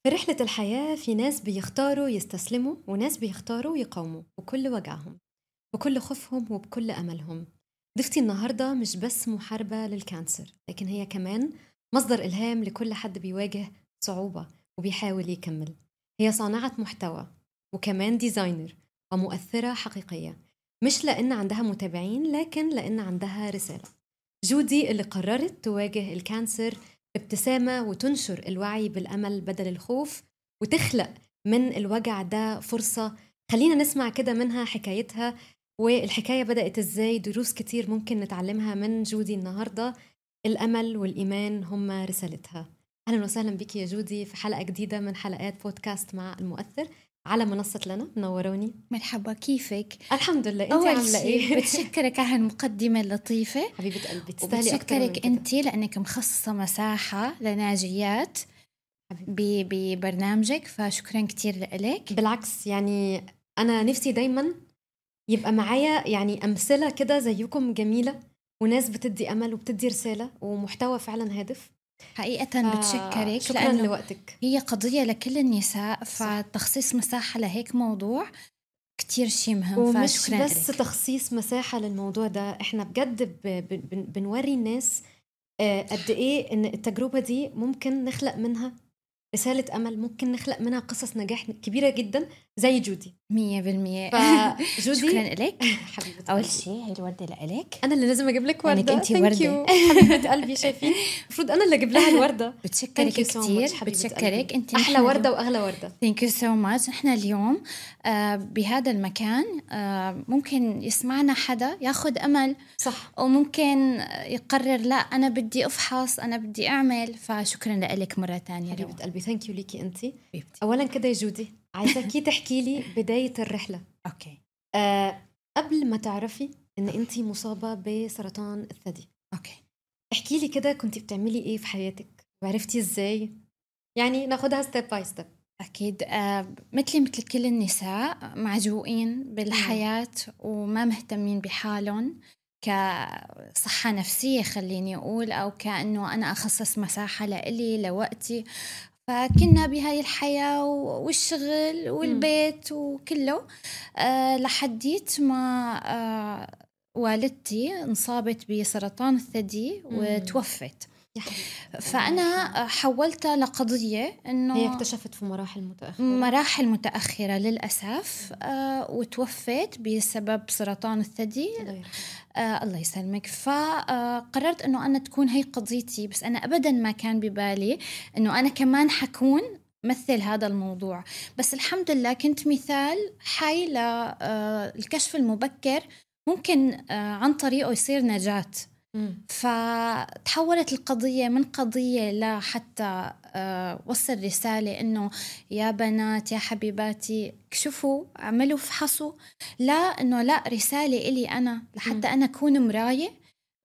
في رحلة الحياة في ناس بيختاروا يستسلموا وناس بيختاروا يقاوموا بكل وجعهم، بكل خوفهم وبكل أملهم. ضيفتي النهاردة مش بس محاربة للكانسر، لكن هي كمان مصدر إلهام لكل حد بيواجه صعوبة وبيحاول يكمل. هي صانعة محتوى وكمان ديزاينر ومؤثرة حقيقية، مش لأن عندها متابعين لكن لأن عندها رسالة. جودي اللي قررت تواجه الكانسر بابتسامة وتنشر الوعي بالأمل بدل الخوف، وتخلق من الوجع ده فرصة. خلينا نسمع كده منها حكايتها، والحكاية بدأت إزاي، دروس كتير ممكن نتعلمها من جودي النهاردة. الأمل والإيمان هما رسالتها. أهلا وسهلا بك يا جودي في حلقة جديدة من حلقات بودكاست مع المؤثر على منصة لنا. منوروني. مرحبا، كيفك؟ الحمد لله، أنت أول عاملة شيء إيه؟ بتشكرك على هالمقدمة اللطيفة، حبيبة قلبي، تستاهلي أكتر من وبتشكرك كده. أنت لأنك مخصصة مساحة لناجيات حبيبي. ببرنامجك، فشكرا كتير لك. بالعكس، يعني أنا نفسي دايما يبقى معايا يعني أمثلة كده زيكم جميلة، وناس بتدي أمل وبتدي رسالة ومحتوى فعلا هادف. حقيقة بتشكرك شكرا لأنه لوقتك. هي قضية لكل النساء، صح. فتخصيص مساحة لهيك موضوع كتير شيء مهم، ومش فشكرا بس لك. تخصيص مساحة للموضوع ده، احنا بجد بنوري الناس قد ايه ان التجربة دي ممكن نخلق منها رسالة أمل، ممكن نخلق منها قصص نجاح كبيرة جدا زي جودي. 100%. فجودي شكرا لك. حبيبة أول قلبي، شيء هي الوردة لك، أنا اللي لازم أجيب لك لأنك وردة. أنتي ثانك وردة. يو حبيبة قلبي. شايفين المفروض أنا اللي أجيب لها الوردة. بتشكرك ثانك يو سو كتير، ماتش حبيبة بتشكرك قلبي. أنت. أحلى نحن اليوم وردة وأغلى وردة. Thank you so much. نحن اليوم بهذا المكان ممكن يسمعنا حدا ياخد أمل، صح. وممكن يقرر لا أنا بدي أفحص، أنا بدي أعمل. فشكرا لك مرة تانية حبيبة روان. قلبي، ثانك يو ليكي أنتي. حبيبتي. أولا كده يا جودي، عايزاكي تحكي لي بداية الرحلة. أوكي. قبل ما تعرفي إن أنتي مصابة بسرطان الثدي، أوكي. احكي لي كده كنتي بتعملي إيه في حياتك وعرفتي إزاي، يعني ناخدها ستيب باي ستيب. أكيد مثل كل النساء معجوقين بالحياة وما مهتمين بحالهم كصحة نفسية، خليني أقول، أو كأنه أنا أخصص مساحة لإلي لوقتي. فكنا بهاي الحياة والشغل والبيت وكله لحديت ما والدتي انصابت بسرطان الثدي وتوفت. فأنا حولتها لقضية إنه هي اكتشفت في مراحل متأخرة للأسف، وتوفت بسبب سرطان الثدي. الله يسلمك. فقررت إنه أنا تكون هي قضيتي، بس أنا أبدا ما كان ببالي إنه أنا كمان حكون مثل هذا الموضوع. بس الحمد لله كنت مثال حي للكشف المبكر، ممكن عن طريقه يصير نجاة. فتحولت القضية من قضية لحتى وصل رسالة إنه يا بنات يا حبيباتي كشفوا، عملوا فحصوا، لا إنه لا، رسالة إلي أنا لحتى أنا أكون مراية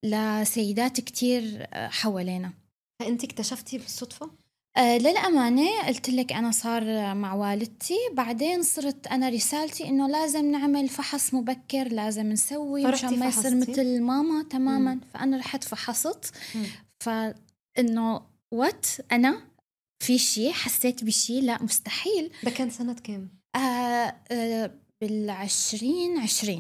لسيدات كتير حوالينا. فأنت اكتشفتي بالصدفة؟ للأمانة قلت لك أنا صار مع والدتي، بعدين صرت أنا رسالتي إنه لازم نعمل فحص مبكر، لازم نسوي مشان ما يصير مثل ماما تماما. فأنا رحت فحصت، فإنه أنا في شيء حسيت بشيء لا مستحيل. ده كان سنة كام؟ بال2020.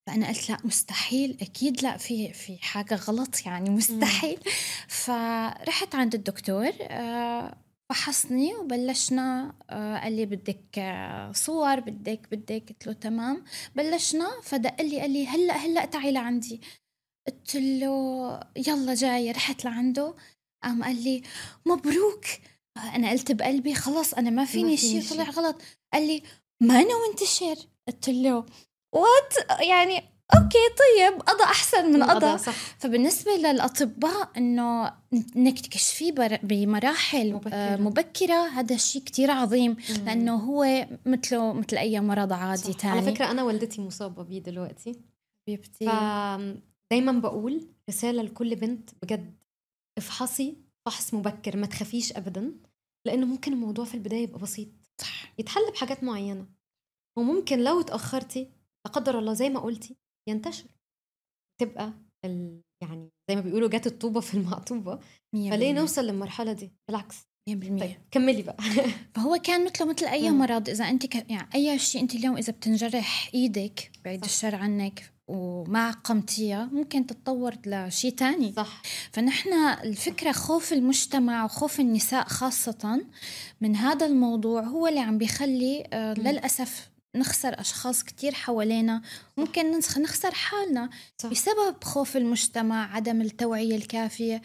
فأنا قلت لا مستحيل، أكيد لا، في حاجة غلط، يعني مستحيل. فرحت عند الدكتور فحصني وبلشنا. قال لي بدك صور، بدك. قلت له تمام. بلشنا، فدق لي قال لي هلأ تعي لعندي. قلت له يلا جاية. رحت لعنده، قال لي مبروك. أنا قلت بقلبي خلاص أنا ما فيني شيء، طلع غلط. قال لي ما أنا منتشر. قلت له يعني أوكي طيب، قضى أحسن من قضى. فبالنسبة للأطباء إنه إنك تكشفيه بمراحل مبكرة، هذا الشيء كتير عظيم، لأنه هو مثل أي مرض عادي تاني. على فكرة أنا والدتي مصابة بيه دلوقتي. بيبتي. دايما بقول رسالة لكل بنت بجد، افحصي فحص مبكر، ما تخافيش أبدا، لأنه ممكن الموضوع في البداية يبقى بسيط، يتحل بحاجات معينة، وممكن لو اتأخرتي لا قدر الله زي ما قلتي ينتشر، تبقى يعني زي ما بيقولوا جات الطوبة في المعطوبة. فليه نوصل للمرحلة دي؟ بالعكس، 100%. كملي بقى. فهو كان مثل أي مرض. إذا أنت يعني أي شيء أنت اليوم إذا بتنجرح إيدك بعيد الشر عنك وما عقمتيها ممكن تتطور لشيء تاني. صح. فنحن الفكرة خوف المجتمع وخوف النساء خاصة من هذا الموضوع هو اللي عم بيخلي للأسف نخسر أشخاص كتير حوالينا. ممكن نخسر حالنا. صح. بسبب خوف المجتمع، عدم التوعية الكافية.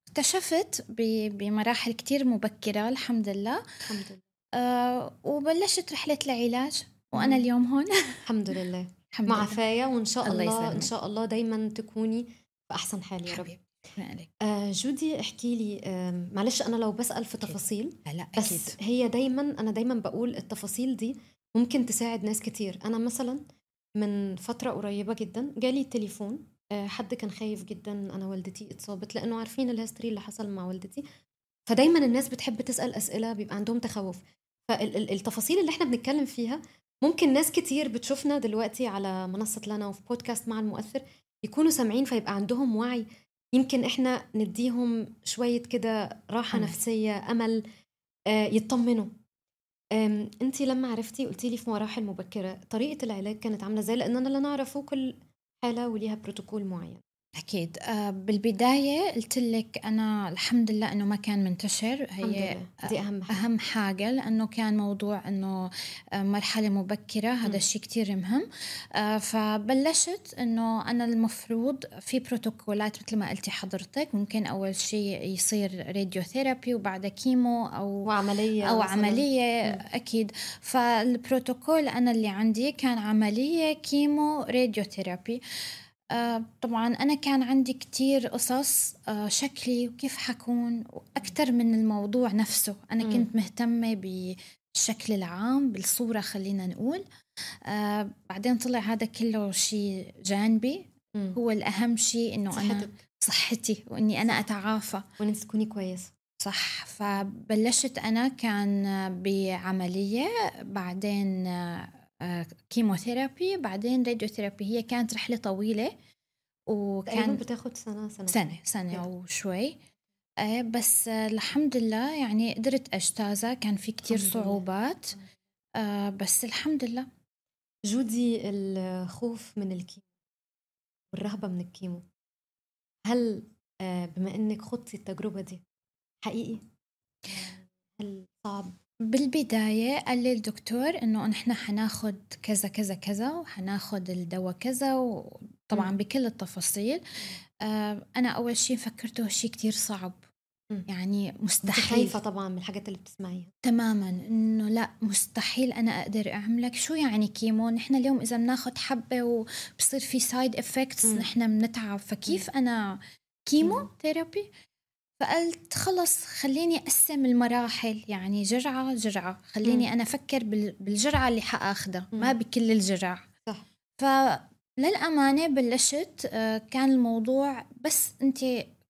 اكتشفت بمراحل كتير مبكرة الحمد لله. الحمد لله. وبلشت رحلة العلاج وأنا اليوم هون. الحمد لله. معافاة، وإن شاء الله إن شاء الله دايما تكوني في أحسن حال يا رب. جودي احكي لي، معلش أنا لو بسأل في تفاصيل. لا بس أكيد. هي أنا دايما بقول التفاصيل دي ممكن تساعد ناس كتير. أنا مثلا من فترة قريبة جدا جالي تليفون، حد كان خايف جدا أنا والدتي اتصابت، لأنه عارفين الهستري اللي حصل مع والدتي، فدايما الناس بتحب تسأل أسئلة، بيبقى عندهم تخوف. فالتفاصيل اللي احنا بنتكلم فيها ممكن ناس كتير بتشوفنا دلوقتي على منصة لنا وفي بودكاست مع المؤثر يكونوا سامعين، فيبقى عندهم وعي، يمكن احنا نديهم شوية كده راحة نفسية، أمل، يطمنوا. انتي لما عرفتي قلتي لي في مراحل مبكرة، طريقة العلاج كانت عاملة ازاي؟ لأننا اللي نعرفه كل حالة وليها بروتوكول معين. أكيد. بالبداية قلت لك أنا الحمد لله أنه ما كان منتشر. هي دي أهم حاجة، لأنه كان موضوع أنه مرحلة مبكرة. هذا الشيء كتير مهم. فبلشت أنه أنا المفروض في بروتوكولات مثل ما قلتي حضرتك. ممكن أول شيء يصير راديو ثيرابي وبعد كيمو أو عملية. أكيد. فالبروتوكول أنا اللي عندي كان عملية، كيمو، راديو ثيرابي. طبعا أنا كان عندي كتير قصص شكلي وكيف حكون أكتر من الموضوع نفسه. أنا كنت مهتمة بالشكل العام، بالصورة خلينا نقول. بعدين طلع هذا كله شيء جانبي. هو الأهم شيء إنه أنا صحتي وإني أنا أتعافى وإنك تكوني كويس. صح. فبلشت أنا كان بعملية، بعدين كيموثيرابي، بعدين راديوثيرابي. هي كانت رحلة طويلة وكان بتاخد سنة وشوي. بس الحمد لله يعني قدرت أجتازها. كان في كتير صعوبات بس الحمد لله. جودي، الخوف من الكيمو والرهبة من الكيمو، هل بما أنك خضتي التجربة دي حقيقي؟ هل صعب؟ بالبداية قال لي الدكتور إنه نحن حناخد كذا كذا كذا وحناخد الدواء كذا، وطبعا بكل التفاصيل. أنا أول شيء فكرته شيء كتير صعب. يعني مستحيل. خايفة طبعا من الحاجات اللي بتسمعيها تماما، إنه لا مستحيل أنا أقدر أعملك. شو يعني كيمو؟ نحن اليوم إذا بناخد حبة وبصير في سايد إفكتس نحن بنتعب، فكيف أنا كيمو ثيرابي؟ فقلت خلص خليني أقسم المراحل، يعني جرعة جرعة. خليني أنا أفكر بالجرعة اللي حأخذها، ما بكل الجرع. صح. فللأمانة بلشت كان الموضوع بس أنت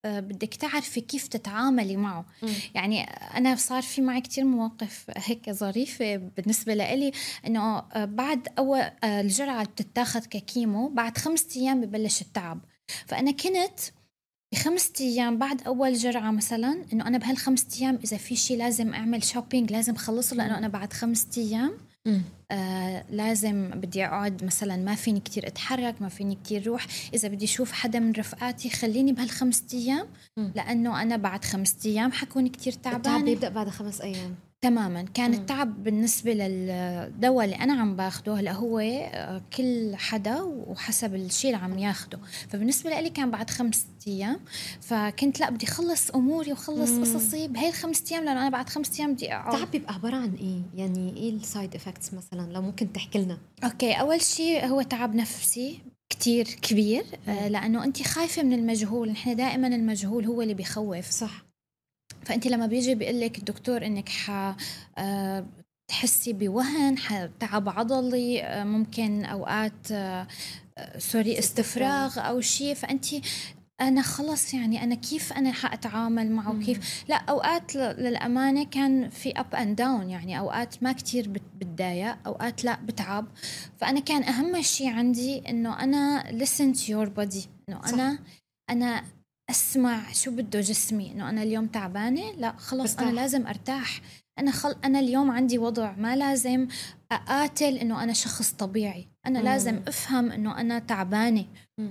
بدك تعرفي كيف تتعاملي معه. يعني أنا صار في معي كتير مواقف هيك ظريفة بالنسبة لي، إنه بعد أول الجرعة اللي بتتاخد ككيمو بعد 5 أيام ببلش التعب. فأنا كنت ب5 أيام بعد أول جرعة مثلا إنه أنا بهال5 أيام إذا في شيء لازم أعمل شوبينج لازم خلصه، لأنه أنا بعد 5 أيام لازم بدي أقعد مثلا، ما فيني كتير أتحرك، ما فيني كتير روح. إذا بدي أشوف حدا من رفقاتي خليني بهال5 أيام، لأنه أنا بعد 5 أيام حكون كتير تعبانة. التعب بيبدأ بعد 5 أيام تماما. كان التعب بالنسبة للدواء اللي أنا عم باخده هلا هو كل حدا وحسب الشيء اللي عم ياخده. فبالنسبة لي كان بعد 5 أيام، فكنت لا بدي خلص أموري وخلص قصصي بهاي 5 أيام، لأنه أنا بعد 5 أيام بدي أقعد. التعب بيبقى عبارة عن إيه؟ يعني إيه السايد إفكتس مثلا لو ممكن تحكي لنا؟ أوكي، أول شيء هو تعب نفسي كتير كبير. لأنه أنت خايفة من المجهول. نحن دائما المجهول هو اللي بيخوف. صح. فأنت لما بيجي بيقلك الدكتور إنك تحسي بوهن، تعب عضلي، ممكن أوقات سوري استفراغ أو شيء، فأنت أنا خلص يعني أنا كيف أنا حأتعامل معه كيف؟ لا أوقات للأمانة كان في up and down، يعني أوقات ما كتير بتضايق، أوقات لا بتعب. فأنا كان أهم شيء عندي إنه أنا listen to your body، إنه أنا أسمع شو بده جسمي، إنه أنا اليوم تعبانة، لا خلص ارتاح. أنا لازم أرتاح. أنا اليوم عندي وضع، ما لازم أقاتل إنه أنا شخص طبيعي. أنا لازم أفهم إنه أنا تعبانة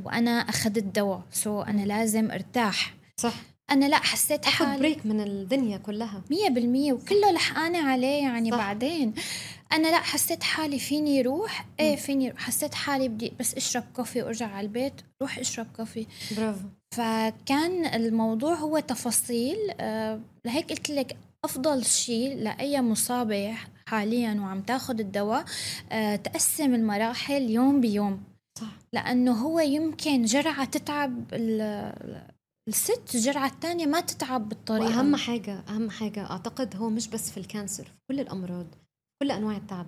وأنا أخذت دواء، أنا لازم أرتاح. صح. أنا لا حسيت أخذ حالي بريك من الدنيا كلها 100% وكله لحقانة عليه يعني. صح. بعدين أنا لا حسيت حالي فيني روح فيني، حسيت حالي بدي بس أشرب كوفي وأرجع على البيت، روح أشرب كوفي. برافو. فكان الموضوع هو تفاصيل. لهيك قلت لك أفضل شيء لأي مصابة حاليا وعم تاخد الدواء تقسم المراحل يوم بيوم. صح. لأنه هو يمكن جرعة تتعب الست، الجرعة الثانية ما تتعب بالطريقة. أهم حاجة أعتقد هو مش بس في الكانسر، في كل الأمراض، كل أنواع التعب،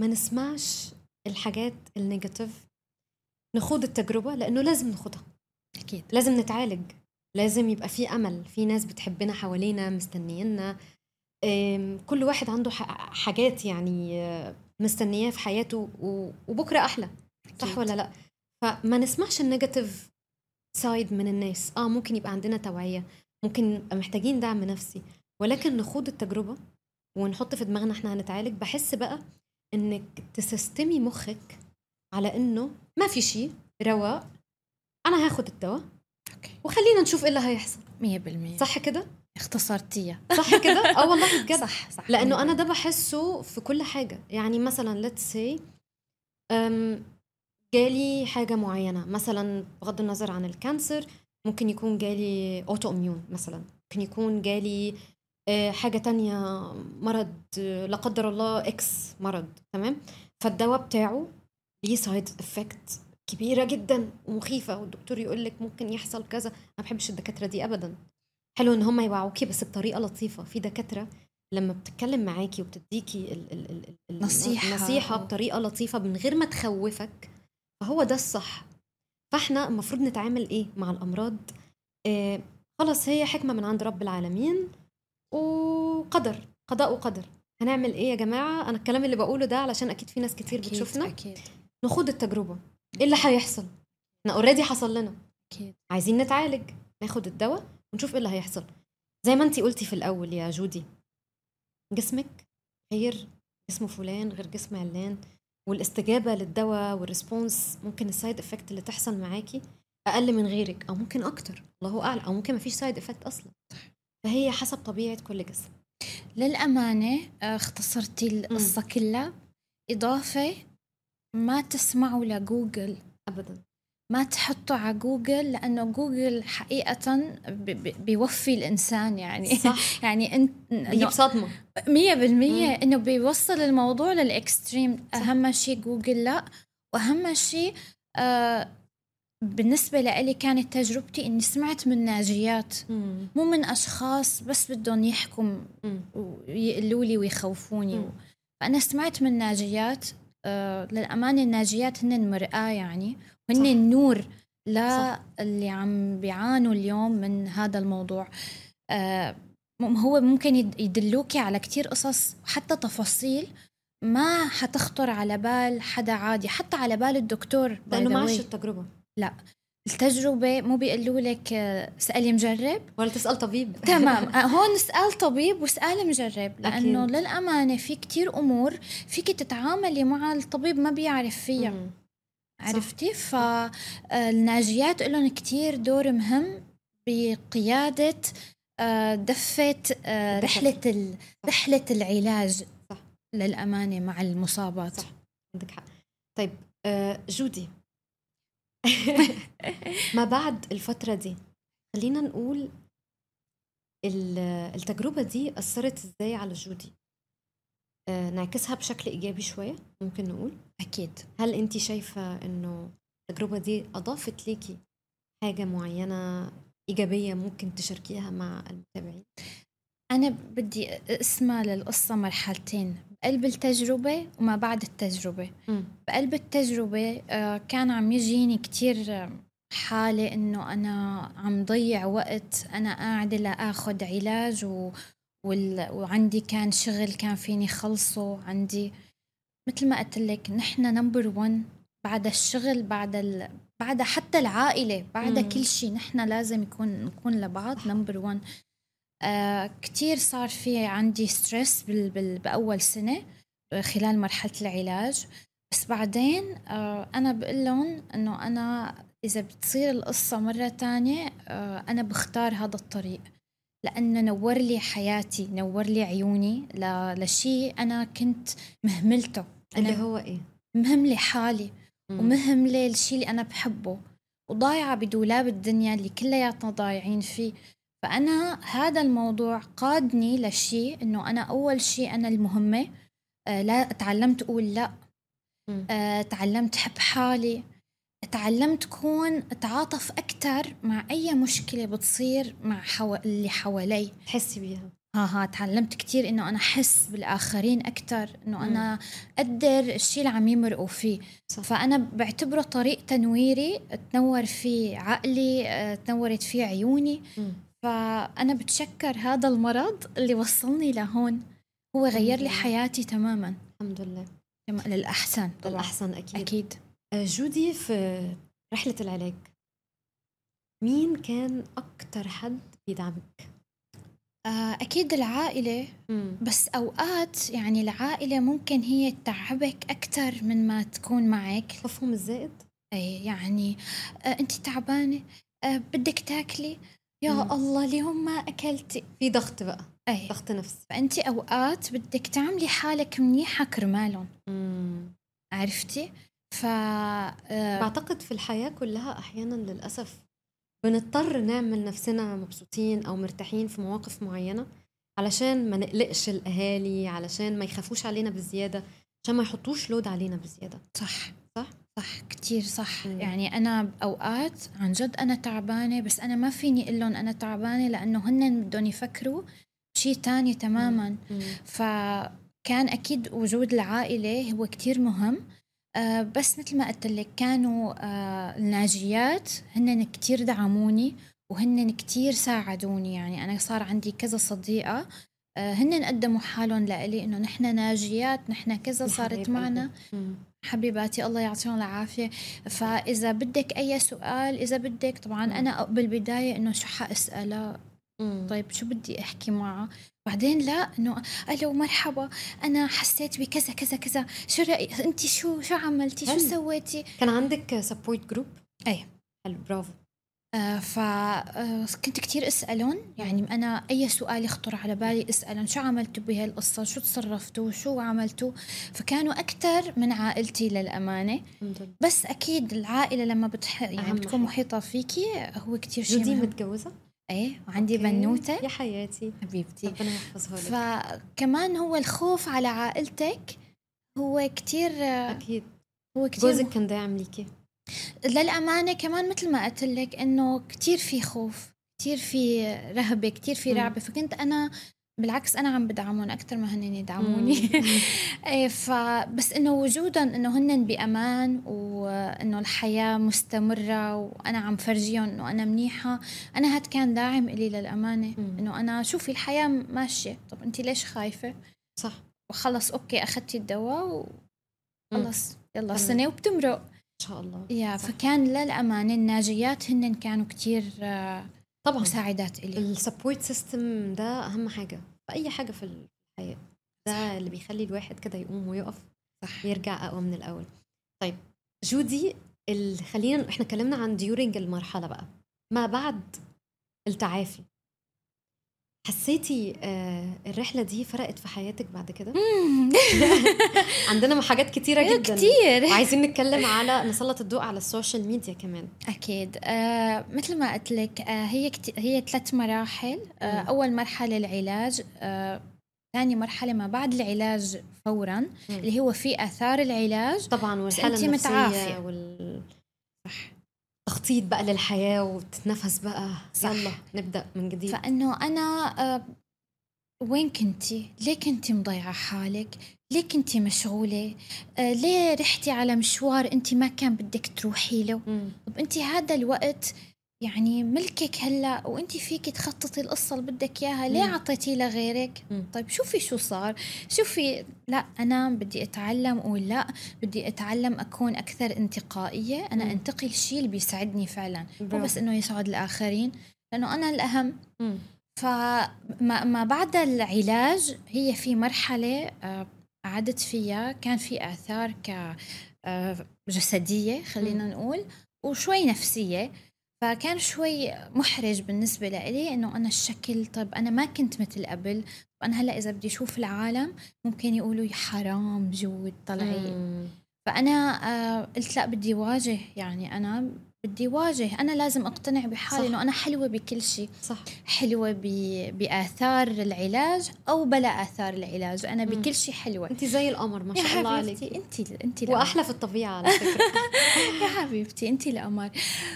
ما نسمعش الحاجات النيجاتيف، نخوض التجربة لأنه لازم نخوضها. أكيد لازم نتعالج، لازم يبقى في أمل، في ناس بتحبنا حوالينا مستنيينا. كل واحد عنده حاجات يعني مستنياه في حياته وبكرة أحلى. صح أكيد. ولا لا؟ فما نسمعش النيجاتيف سايد من الناس. ممكن يبقى عندنا توعية، ممكن نبقى محتاجين دعم نفسي، ولكن نخوض التجربة ونحط في دماغنا احنا هنتعالج. بحس بقى انك تسستمي مخك على انه ما في شيء، رواق، انا هاخد الدواء وخلينا نشوف ايه اللي هيحصل. 100% صح كده؟ اختصرتيها. صح كده. والله بجد. صح. لانه انا ده بحسه في كل حاجة. يعني مثلا let's say جالي حاجة معينة، مثلا بغض النظر عن الكانسر، ممكن يكون جالي اوتو اميون مثلا، ممكن يكون جالي حاجة تانية، مرض لا قدر الله اكس مرض، تمام. فالدواء بتاعه ليه سايد افكت كبيرة جدا ومخيفة، والدكتور يقول لك ممكن يحصل كذا. ما بحبش الدكاترة دي ابدا. حلو ان هم يوعوكي بس بطريقة لطيفة. في دكاترة لما بتتكلم معاكي وبتديكي النصيحة بطريقة لطيفة من غير ما تخوفك، فهو ده الصح. فاحنا المفروض نتعامل ايه مع الامراض؟ خلاص هي حكمة من عند رب العالمين وقدر، قضاء وقدر. هنعمل ايه يا جماعة؟ انا الكلام اللي بقوله ده علشان اكيد في ناس كتير أكيد بتشوفنا. أكيد. نخوض التجربة. ايه اللي هيحصل؟ احنا اوريدي حصل لنا. أكيد. عايزين نتعالج، ناخد الدواء ونشوف ايه اللي هيحصل. زي ما انتي قلتي في الاول يا جودي، جسمك غير جسم فلان غير جسم علان، والاستجابة للدواء والريسبونس ممكن السايد افكت اللي تحصل معاكي اقل من غيرك، او ممكن اكتر، الله اعلم، او ممكن مفيش سايد افكت اصلا. فهي حسب طبيعة كل جسم. للأمانة اختصرتي القصة كلها. إضافة، ما تسمعوا لجوجل ابدا. ما تحطوا على جوجل، لأنه جوجل حقيقة بيوفي الإنسان يعني. صح. يعني أنت بيجيب صدمة 100% إنه بيوصل الموضوع للإكستريم. صح. أهم شيء جوجل لا. وأهم شيء بالنسبة لي كانت تجربتي إني سمعت من ناجيات، مو من أشخاص بس بدهم يحكم ويقلوا لي ويخوفوني. فأنا سمعت من ناجيات. للأمانة الناجيات هن مرآة يعني، وهن النور اللي عم بيعانوا اليوم من هذا الموضوع. هو ممكن يدلوكي على كتير قصص وحتى تفاصيل ما حتخطر على بال حدا عادي، حتى على بال الدكتور، لأنه ما عاش التجربة. لا، التجربة مو بيقولوا لك سألي مجرب ولا تسأل طبيب. تمام. هون اسأل طبيب واسأل مجرب، لأنه أكيد. للأمانة في كتير أمور فيك تتعاملي مع الطبيب ما بيعرف فيها. عرفتي؟ فالناجيات لهم كتير دور مهم بقيادة دفة رحلة العلاج. صح. للأمانة مع المصابات. صح. عندك حق. طيب جودي، ما بعد الفترة دي خلينا نقول التجربة دي أثرت إزاي على جودي؟ نعكسها بشكل إيجابي شوية ممكن نقول. أكيد. هل أنتي شايفة إنه التجربة دي أضافت ليكي حاجة معينة إيجابية ممكن تشاركيها مع المتابعين؟ أنا بدي أسمع للقصة مرحلتين، بقلب التجربة وما بعد التجربة. بقلب التجربة كان عم يجيني كتير حالة إنه أنا عم ضيع وقت، أنا قاعدة لأخذ علاج وعندي كان شغل كان فيني خلصه. عندي مثل ما قلت لك نحن نمبر 1 بعد الشغل، بعد حتى العائلة، بعد مم. كل شيء نحن لازم نكون لبعض نمبر 1. كتير صار في عندي ستريس بأول سنة خلال مرحلة العلاج. بس بعدين أنا بقول لهم إنه أنا إذا بتصير القصة مرة تانية أنا بختار هذا الطريق، لأنه نور لي حياتي، نور لي عيوني لشيء أنا كنت مهملته. اللي أنا هو إيه؟ مهملة حالي ومهملة الشيء اللي أنا بحبه، وضايعة بدولاب الدنيا اللي كلياتنا ضايعين فيه. فأنا هذا الموضوع قادني لشيء إنه أنا أول شيء أنا المهمة. لا، تعلمت أقول لا. تعلمت حب حالي. تعلمت كون أتعاطف أكتر مع أي مشكلة بتصير مع اللي حوالي، تحسي بيها. تعلمت كتير إنه أنا أحس بالآخرين أكتر، إنه أنا أقدر الشيء اللي عم يمرقوا فيه. صح. فأنا بعتبره طريق تنويري، تنور فيه عقلي، تنورت فيه عيوني. فأنا بتشكر هذا المرض اللي وصلني لهون، هو غير لي حياتي تماما. الحمد لله. للأحسن طبعا. للأحسن أكيد. أكيد. جودي، في رحلة العلاج مين كان أكتر حد بيدعمك؟ أكيد العائلة. بس أوقات يعني العائلة ممكن هي تتعبك أكتر من ما تكون معك. خوفهم الزائد؟ أي يعني أنت تعبانة، بدك تاكلي، يا الله اليوم ما أكلتي، في ضغط بقى. أي ضغط نفسي. فأنت أوقات بدك تعملي حالك منيحة كرمالهم. عرفتي؟ بعتقد في الحياة كلها أحيانا للأسف بنضطر نعمل نفسنا مبسوطين أو مرتاحين في مواقف معينة علشان ما نقلقش الأهالي، علشان ما يخافوش علينا بزيادة، عشان ما يحطوش لود علينا بزيادة. صح صح؟ صح كتير صح. يعني أنا أوقات عن جد أنا تعبانة، بس أنا ما فيني أقول لهم أنا تعبانة، لأنه هن بدهم يفكروا شيء تاني تماما. فكان أكيد وجود العائلة هو كتير مهم. بس مثل ما قلت لك كانوا الناجيات هن كتير دعموني وهن كتير ساعدوني. يعني أنا صار عندي كذا صديقة هن قدموا حالهم لإلي إنه نحن ناجيات، نحن كذا صارت معنا. حبيباتي الله يعطيهم العافية. فإذا بدك أي سؤال، إذا بدك طبعا أنا بالبداية إنه شو حأسأله، طيب شو بدي أحكي معه، بعدين لا إنه ألو مرحبا أنا حسيت بكذا كذا كذا، شو رأيك أنت، شو عملتي، شو سويتي. كان عندك سبورت جروب؟ أي حلو، برافو. فكنت كتير أسألهم، يعني أنا أي سؤال يخطر على بالي أسألهم شو عملتوا بهالقصة، شو تصرفتوا، شو عملتوا. فكانوا أكتر من عائلتي للأمانة. بس أكيد العائلة لما يعني بتكون محيطة فيكي هو كتير شيء. جودي متجوزة؟ ايه، وعندي بنوتة يا حياتي حبيبتي، ربنا يحفظها لك. فكمان هو الخوف على عائلتك هو كتير أكيد. هو كتير جوزك كان داعم ليكي؟ للأمانة كمان مثل ما قلت لك إنه كتير في خوف، كتير في رهبة، كتير في رعبة. فكنت أنا بالعكس أنا عم بدعمهم أكتر ما هن يدعموني. فبس إنه وجوداً إنه هن بأمان وإنه الحياة مستمرة وأنا عم فرجيهم إنه أنا منيحة، أنا هاد كان داعم إلي للأمانة. إنه أنا شوفي الحياة ماشية، طب أنتي ليش خايفة؟ صح. وخلص أوكي أخدتي الدواء وخلص يلا سنة وبتمرق إن شاء الله. يا فكان للأمانة الناجيات هن كانوا كتير طبعا مساعدات إلي. السبورت سيستم ده أهم حاجة في أي حاجة في الحياة، ده اللي بيخلي الواحد كده يقوم ويقف، صح، يرجع أقوى من الأول. طيب جودي، خلينا إحنا كلمنا عن ديورينج المرحلة بقى ما بعد التعافي. حسيتي الرحلة دي فرقت في حياتك بعد كده؟ عندنا حاجات كتيرة جدا كتير وعايزين نتكلم على نسلط الضوء على السوشيال ميديا كمان. أكيد. مثل ما قلت لك هي 3 مراحل. أول مرحلة العلاج، ثاني مرحلة ما بعد العلاج فورا اللي هو في آثار العلاج طبعا، والحالة النفسية صح، تخطيط بقى للحياة وتتنفس بقى، يلا نبدأ من جديد. فأنه أنا وين كنتي؟ ليه كنتي مضيعة حالك؟ ليه كنتي مشغولة؟ ليه رحتي على مشوار أنت ما كان بدك تروحي له؟ طب أنت هذا الوقت يعني ملكك هلا وانت فيك تخططي القصه اللي بدك اياها، ليه عطيتي لغيرك؟ طيب شوفي شو صار، شوفي لا انا بدي اتعلم، ولا بدي اتعلم اكون اكثر انتقائيه، انا انتقي الشيء اللي بيسعدني فعلا، مو بس انه يسعد الاخرين، لانه انا الاهم. فما بعد العلاج هي في مرحله قعدت فيها كان في آثار جسدية خلينا نقول، وشوي نفسية. فكان شوي محرج بالنسبة لي إنه أنا الشكل، طيب أنا ما كنت مثل قبل، وأنا هلأ إذا بدي أشوف العالم ممكن يقولوا يا حرام جود طلعي. فأنا قلت لا بدي واجه، يعني أنا بدي واجه، أنا لازم أقتنع بحالي إنه أنا حلوة بكل شيء. صح. حلوة بآثار العلاج أو بلا آثار العلاج، أنا بكل شيء حلوة. أنت زي القمر ما شاء الله عليك. أنت وأحلى في الطبيعة على فكرة. يا حبيبتي أنت القمر.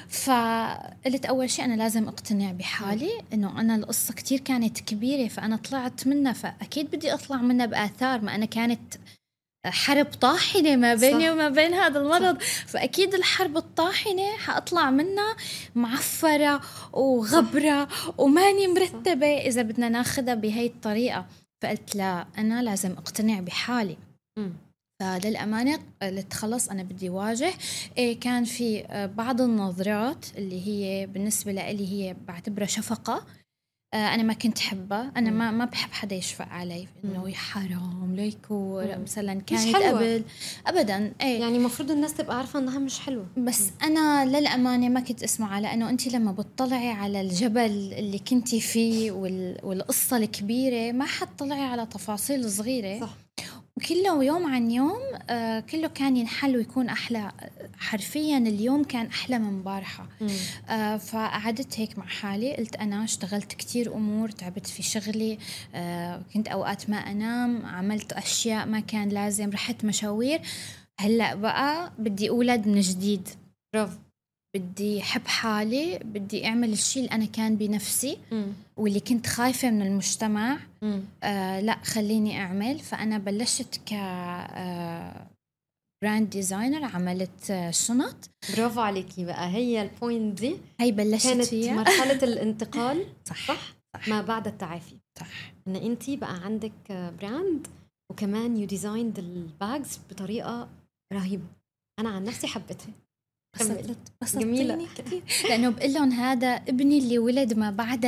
فقلت أول شيء أنا لازم أقتنع بحالي إنه أنا القصة كتير كانت كبيرة، فأنا طلعت منها، فأكيد بدي أطلع منها بآثار، ما أنا كانت حرب طاحنة ما بيني وما بين هذا المرض. فأكيد الحرب الطاحنة حأطلع منها معفرة وغبرة وماني مرتبة إذا بدنا ناخدها بهاي الطريقة. فقلت لا أنا لازم أقتنع بحالي. فللأمانة قلت خلص أنا بدي واجه. كان في بعض النظرات اللي هي بالنسبة لي هي بعتبرها شفقة، أنا ما كنت حبة، أنا ما بحب حدا يشفق علي إنه يا حرام ليكو مثلا كانت قبل أبدا. يعني مفروض الناس تبقى عارفة أنها مش حلوة. بس أنا للأمانة ما كنت أسمع على أنه أنت لما بتطلعي على الجبل اللي كنتي فيه والقصة الكبيرة ما حتطلعي على تفاصيل صغيرة. صح. وكله يوم عن يوم كله كان ينحل ويكون أحلى. حرفيا اليوم كان أحلى من بارحة. فقعدت هيك مع حالي، قلت أنا اشتغلت كتير أمور، تعبت في شغلي، كنت أوقات ما أنام، عملت أشياء ما كان لازم، رحت مشاوير. هلأ بقى بدي أولد من جديد. برافو. بدي حب حالي، بدي أعمل الشيء اللي أنا كان بنفسي واللي كنت خايفة من المجتمع. لا خليني أعمل. فأنا بلشت براند ديزاينر، عملت شنط. برافو عليكي بقى. هي البوينت دي هي بلشت كانت فيها مرحلة الانتقال. صح ما بعد التعافي. صح. إن أنتي بقى عندك براند وكمان يو ديزايند الباجز بطريقة رهيبة. أنا عن نفسي حبيتها. جميلة كتير. لأنه بقول لهم هذا ابني اللي ولد ما بعد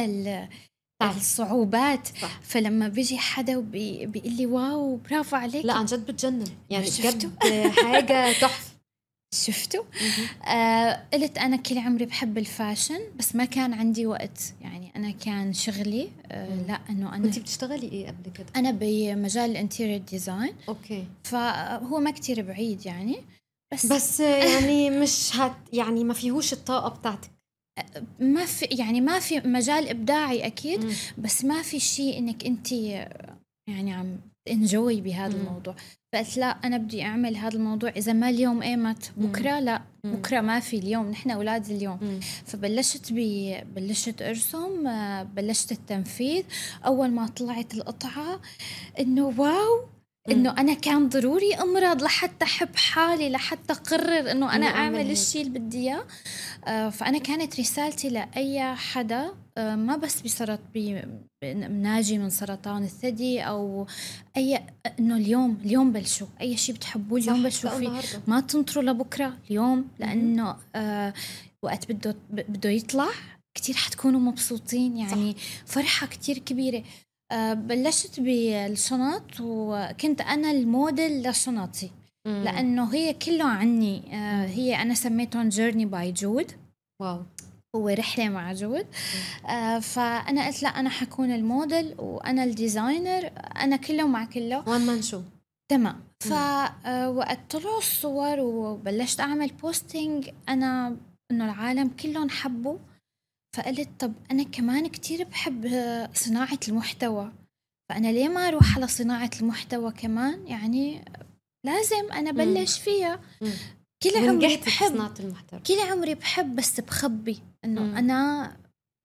الصعوبات. صح. فلما بيجي حدا بيقول لي واو برافو عليك، لا عن جد بتجنن يعني، بجد حاجة تحفة. شفتوا؟ قلت أنا كل عمري بحب الفاشن، بس ما كان عندي وقت، يعني أنا كان شغلي لا إنه أنا. أنتي بتشتغلي إيه قبل كده؟ أنا بمجال الانتيريور ديزاين. أوكي. فهو ما كتير بعيد يعني، بس يعني مش يعني ما فيهوش الطاقة بتاعتك. ما في يعني ما في مجال إبداعي أكيد. بس ما في شيء إنك أنتي يعني عم انجوي بهذا الموضوع. فقلت لا أنا بدي أعمل هذا الموضوع، إذا ما اليوم قيمت بكرة لا. بكرة ما في، اليوم نحن أولاد اليوم. فبلشت أرسم، بلشت التنفيذ. أول ما طلعت القطعة إنه واو، إنه أنا كان ضروري أمرض لحتى أحب حالي، لحتى أقرر إنه أنا أعمل الشيء اللي بدي إياه. فأنا كانت رسالتي لأي حدا ما بس ناجي من سرطان الثدي أو إنه اليوم بلشوا أي شيء بتحبوه، اليوم بلشوا فيه، ما تنطروا لبكرة، اليوم. لأنه وقت بده يطلع كتير حتكونوا مبسوطين يعني. صح. فرحة كتير كبيرة. بلشت بالشنط وكنت أنا الموديل لشنطي، لأنه هي كله عني. هي أنا سميتهم جيرني باي جود. واو. هو رحلة مع جود. فأنا قلت لا أنا حكون الموديل وأنا الديزاينر، أنا كله مع كله، وان مان شو. تمام. فوقت طلعوا الصور وبلشت أعمل بوستينج، أنا إنه العالم كلهم حبوا. فقلت طب أنا كمان كتير بحب صناعة المحتوى، فأنا ليه ما أروح على صناعة المحتوى كمان؟ يعني لازم أنا بلش فيها. كل عمري بحب صناعة المحتوى، كل عمري بحب، بس بخبي إنه أنا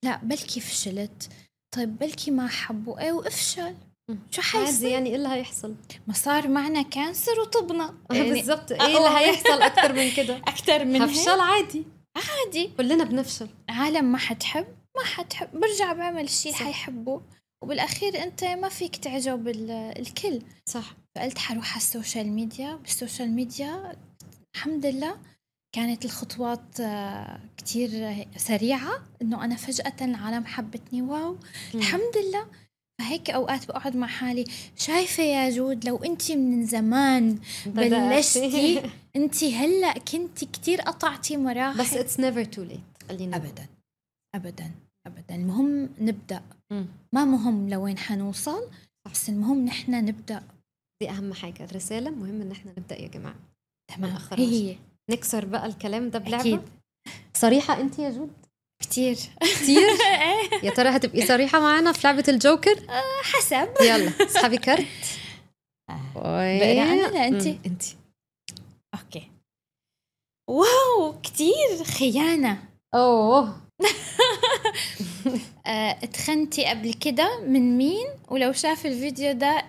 لا بلكي فشلت، طيب بلكي ما حبوا أي وافشل، شو حيصير؟ يعني إيه اللي هيحصل؟ ما صار معنا كانسر وطبنا يعني بالضبط. إيه اللي هيحصل أكتر من كده؟ أكتر من هفشل عادي. عادي، كلنا بنفشل. عالم ما حتحب برجع بعمل الشيء اللي حيحبه، وبالأخير أنت ما فيك تعجب الكل. صح. فقلت حروح على السوشيال ميديا. بالسوشيال ميديا الحمد لله كانت الخطوات كتير سريعة، إنه أنا فجأة العالم حبتني، واو الحمد لله. فهيك أوقات بقعد مع حالي، شايفة يا جود لو أنتي من زمان بلشتي أنتي هلأ كنتي كتير قطعتي مراحل. بس it's never too late. أبدا أبدا أبدا. المهم نبدأ. ما مهم لوين حنوصل، بس المهم نحن نبدأ. دي أهم حاجة، الرسالة مهم إن احنا نبدأ يا جماعة. تمام. هي نكسر بقى الكلام ده بلعبة. أكيد. صريحة أنت يا جود؟ كتير. يا ترى هتبقي صريحة معنا في لعبة الجوكر؟ حسب. يلا اسحبي كارت. بقرا أنا لا أنت. أوكي. واو كتير خيانة. أوه. اتخنتي قبل كده من مين؟ ولو شاف الفيديو ده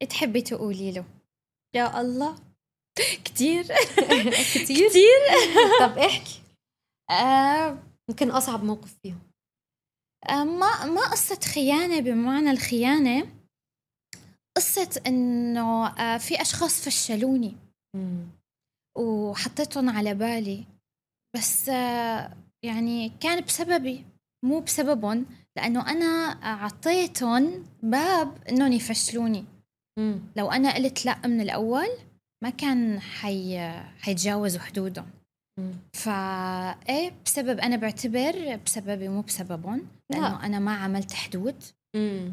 تحبي تقولي له؟ يا الله كتير. كتير. طب احكي. ممكن أصعب موقف فيهم. ما قصة خيانة بمعنى الخيانة، قصة إنه في أشخاص فشلوني وحطيتهم على بالي، بس يعني كان بسببي مو بسببهم، لأنه أنا عطيتهم باب إنهم يفشلوني. لو أنا قلت لأ من الأول ما كان حيتجاوزوا حدودهم. فإيه بسبب، أنا بعتبر بسببي مو بسببهم، لأنه أنا ما عملت حدود.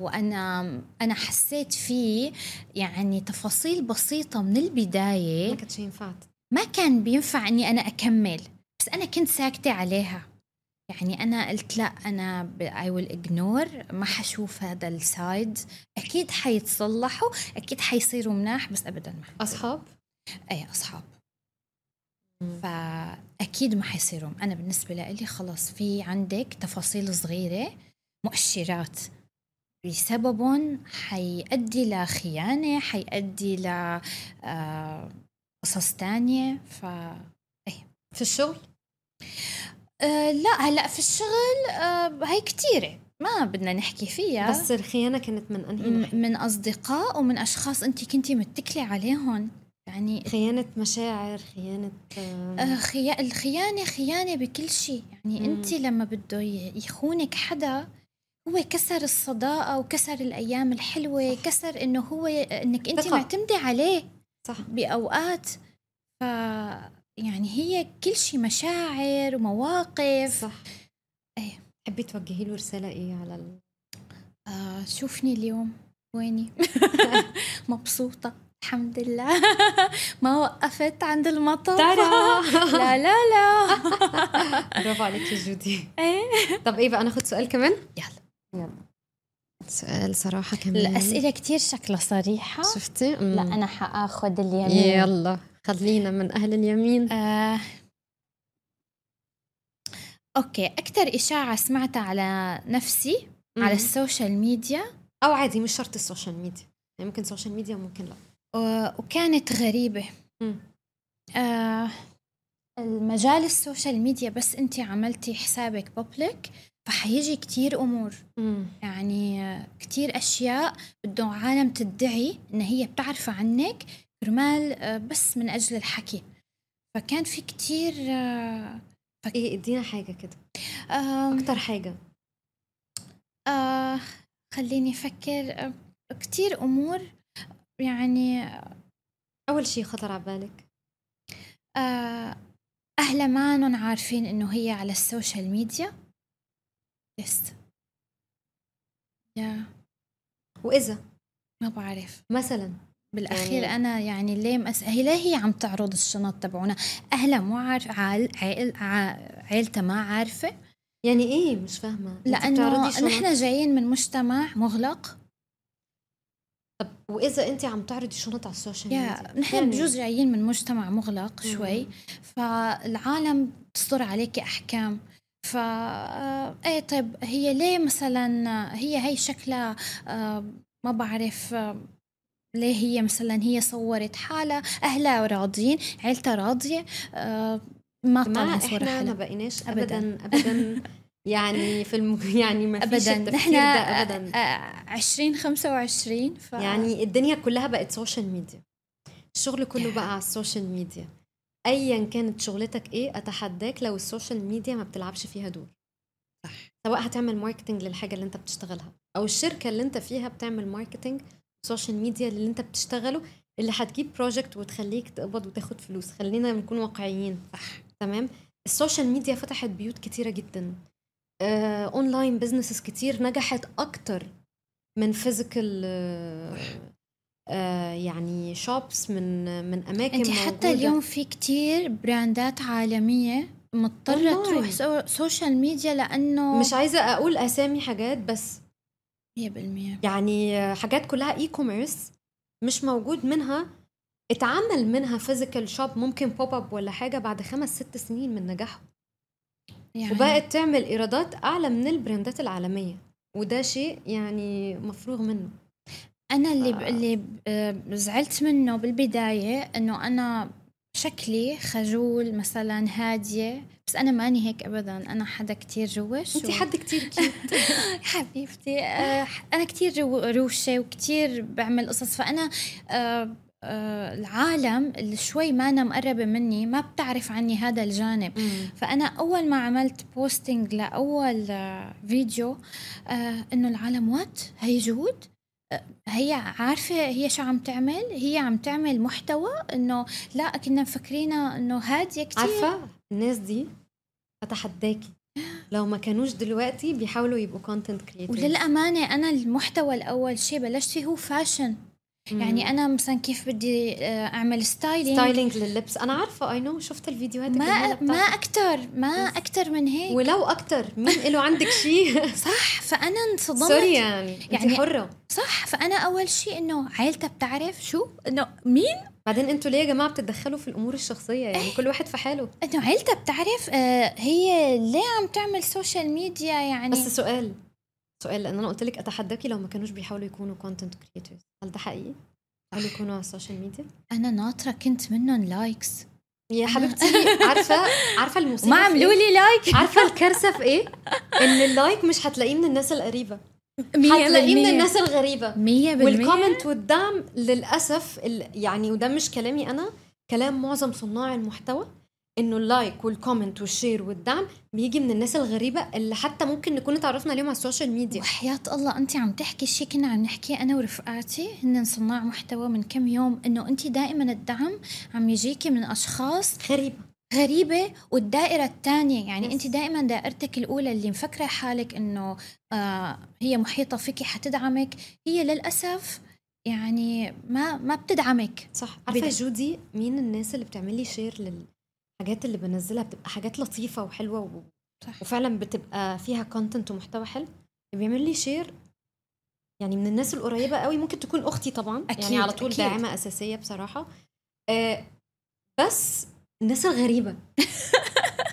وأنا حسيت فيه يعني تفاصيل بسيطة من البداية ما كانتش ينفعت، ما كان بينفع أني أنا أكمل، بس أنا كنت ساكتة عليها. يعني أنا قلت لا، أنا I will ignore، ما حشوف هذا السايد، أكيد حيتصلحوا، أكيد حيصيروا مناح، بس أبدا ما حيصيروا. أصحاب؟ أي أصحاب. فأكيد ما حيصيروا. أنا بالنسبة لي خلاص في عندك تفاصيل صغيرة مؤشرات بسببهم حيؤدي لخيانة، حيؤدي ل قصص تانية. في الشغل؟ لا هلأ في الشغل هي كتيرة ما بدنا نحكي فيها، بس الخيانة كانت من أنهي؟ من أصدقاء ومن أشخاص أنت كنتي متكلة عليهم. يعني خيانة مشاعر، خيانة الخيانة خيانة بكل شيء. يعني أنت لما بده يخونك حدا، هو كسر الصداقة وكسر الأيام الحلوة. صح. كسر إنه هو إنك أنت معتمدة عليه. صح. بأوقات يعني هي كل شيء مشاعر ومواقف. صح. ايه. تحبي توجهي له رسالة ايه على شوفني اليوم ويني. مبسوطة الحمد لله. ما وقفت عند المطر. لا لا لا. برافو عليك يا جودي. ايه. طب ايه بقى، ناخد سؤال كمان؟ يلا. سؤال صراحة كمان. الأسئلة كتير شكلها صريحة. شفتي؟ لا أنا حأخذ اليمين. يلا خلينا من أهل اليمين. أوكي. أكتر إشاعة سمعتها على نفسي على السوشيال ميديا، أو عادي مش شرط السوشيال ميديا، يعني ممكن سوشيال ميديا وممكن لا، وكانت غريبة. المجال السوشيال ميديا بس أنتي عملتي حسابك بابليك فحيجي كتير أمور. يعني كتير أشياء بده عالم تدعي إن هي بتعرف عنك كرمال بس من أجل الحكي. فكان في كتير إيه ادينا حاجة كده، أكتر حاجة. خليني أفكر. كتير أمور. يعني أول شيء خطر على بالك؟ أهلا ما عارفين إنه هي على السوشيال ميديا. يس. يا وإذا ما بعرف مثلا بالأخير يعني أنا يعني ليه هي عم تعرض الشنط تبعونا، أهلا مو عارف عائلتها ما عارفة. يعني إيه مش فاهمة؟ لأنه نحن جايين من مجتمع مغلق. طب وإذا أنت عم تعرضي شنط على السوشيال ميديا؟ نحن يعني بجوز جايين من مجتمع مغلق شوي، فالعالم تصدر عليك أحكام. ايه طيب هي ليه مثلا هي شكلها ما بعرف ليه هي مثلا هي صورت حالها، أهلها راضيين، عيلتها راضية، ما جماعة طالعين صورة احنا ما حلوة بقيناش أبداً. ابدا يعني يعني ما فيش ابدا. التفكير نحن ده ابدا. 2025 يعني الدنيا كلها بقت سوشيال ميديا، الشغل كله Yeah. بقى على السوشيال ميديا. ايا كانت شغلتك ايه، اتحداك لو السوشيال ميديا ما بتلعبش فيها دور. صح. سواء هتعمل ماركتنج للحاجة اللي انت بتشتغلها، او الشركة اللي انت فيها بتعمل ماركتنج سوشيال ميديا اللي انت بتشتغله، اللي هتجيب بروجكت وتخليك تقبض وتاخد فلوس. خلينا نكون واقعيين. صح. تمام. السوشيال ميديا فتحت بيوت كتيرة جدا، اونلاين بزنسز كتير نجحت اكتر من فيزيكال يعني شوبس من اماكن انت موجودة. حتى اليوم في كتير براندات عالمية مضطرة تروح سوشيال ميديا لأنه مش عايزة اقول اسامي حاجات، بس 100%. يعني حاجات كلها اي كوميرس مش موجود منها، اتعمل منها فيزيكال شوب ممكن بوب اب ولا حاجة بعد 5-6 سنين من نجاحهم، يعني وبقت تعمل ايرادات اعلى من البراندات العالمية، وده شيء يعني مفروغ منه. أنا اللي زعلت منه بالبداية إنه أنا شكلي خجول مثلا، هادية، بس أنا ماني هيك أبدا. أنا حدا كتير روش. انتي حد كتير كيوت. حبيبتي. أنا كتير روشة وكتير بعمل قصص. فأنا العالم اللي شوي ما أنا مقربة مني ما بتعرف عني هذا الجانب. فأنا أول ما عملت بوستينج لأول فيديو إنه العالم وات هي جود، هي عارفة هي شو عم تعمل، هي عم تعمل محتوى. إنه لا كنا مفكرينها إنه هادية كتير. عارفة الناس دي أتحداكي لو ما كانوش دلوقتي بيحاولوا يبقوا content creators. وللأمانة أنا المحتوى الأول شيء بلشت فيه هو فاشن. يعني أنا مثلا كيف بدي أعمل ستايلينج لللبس. أنا عارفة I know، شفت الفيديوهات ما أكتر من هيك. ولو أكتر مين إله عندك شيء. صح. فأنا انصدمت. سوري يعني أنت حرة. صح. فأنا أول شيء إنه عيلتها بتعرف شو إنه مين. بعدين أنتوا ليه يا جماعة بتتدخلوا في الأمور الشخصية؟ يعني كل واحد في حاله. إنه عيلتها بتعرف هي ليه عم تعمل سوشيال ميديا يعني. بس سؤال لأن أنا قلت لك أتحداكي لو ما كانوش بيحاولوا يكونوا content creators، هل ده حقيقي؟ هل يكونوا على السوشيال ميديا؟ أنا ناطرة كنت منهم لايكس يا حبيبتي. عارفة المصيبة ما عملوا لي لايك. عارفة الكارثة في إيه؟ إن اللايك مش هتلاقيه من الناس القريبة، هتلاقيه من الناس الغريبة 100%. والكومنت والدعم للأسف يعني وده مش كلامي أنا، كلام معظم صناع المحتوى، إنه اللايك والكومنت والشير والدعم بيجي من الناس الغريبة اللي حتى ممكن نكون اتعرفنا عليهم على السوشيال ميديا. وحياة الله أنت عم تحكي شيء كنا عم نحكي أنا ورفقاتي هن صناع محتوى من كم يوم، إنه أنت دائما الدعم عم يجيكي من أشخاص غريبة والدائرة الثانية. يعني أنت دائما دائرتك الأولى اللي مفكرة حالك إنه هي محيطة فيكي حتدعمك، هي للأسف يعني ما بتدعمك. صح. عارفة جودي مين الناس اللي بتعمل لي شير للحاجات اللي بنزلها؟ بتبقى حاجات لطيفة وحلوة وفعلا بتبقى فيها كونتنت ومحتوى حلو. بيعمل لي شير يعني من الناس القريبة قوي، ممكن تكون أختي طبعا. أكيد. يعني على طول أكيد. داعمة أساسية بصراحة. بس الناس الغريبة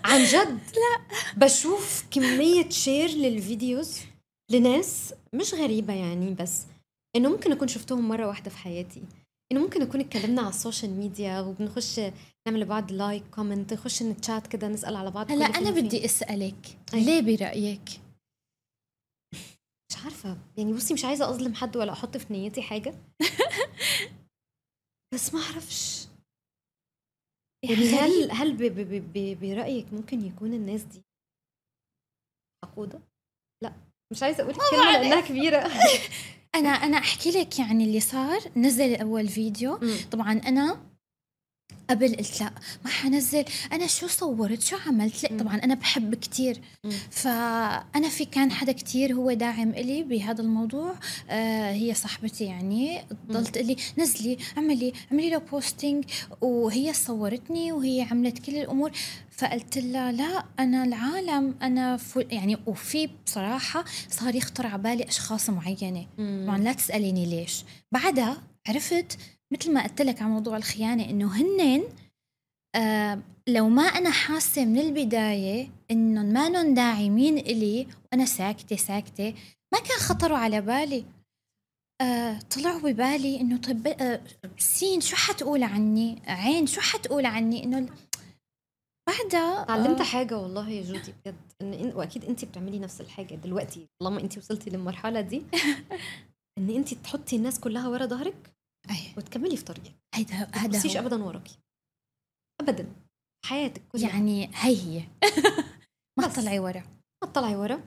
عن جد لا بشوف كمية شير للفيديوز لناس مش غريبة يعني، بس إنه ممكن أكون شفتهم مرة واحدة في حياتي، إنه ممكن أكون اتكلمنا على السوشيال ميديا وبنخش نعمل لبعض لايك كومنت، نخش نتشات كده نسأل على بعض. هلا أنا بدي أسألك ليه برأيك؟ مش عارفة يعني، بصي مش عايزة أظلم حد ولا أحط في نيتي حاجة بس ما أعرفش يعني هل برأيك ممكن يكون الناس دي حقودة؟ لا مش عايزة أقول الكلمة لأنها كبيرة. أنا أحكي لك يعني اللي صار. نزل أول فيديو طبعا أنا قبل قلت لا ما حنزل، أنا شو صورت شو عملت. لا طبعا أنا بحب كتير. فأنا في كان حدا كتير هو داعم إلي بهذا الموضوع. هي صاحبتي يعني ضلت لي نزلي اعملي له بوستينج، وهي صورتني وهي عملت كل الأمور. فقلت لها لا أنا العالم أنا يعني. وفي بصراحة صار يخطر على بالي أشخاص معينة طبعا لا تسأليني ليش. بعدها عرفت مثل ما قلت لك على موضوع الخيانة إنه هنن لو ما أنا حاسة من البداية إنه ما نن داعمين إلي وأنا ساكتة ما كان خطروا على بالي. طلعوا ببالي إنه طب سين شو حتقول عني، عين شو حتقول عني، إنه بعدها تعلمت حاجة والله يا جودي بجد، واكيد انت بتعملي نفس الحاجة دلوقتي طالما انت وصلتي للمرحلة دي، ان انت تحطي الناس كلها ورا ظهرك وتكملي في طريقك. هذا ما تبصيش ابدا وراكي ابدا، حياتك كلها يعني هي ما تطلعي ورا، ما تطلعي ورا.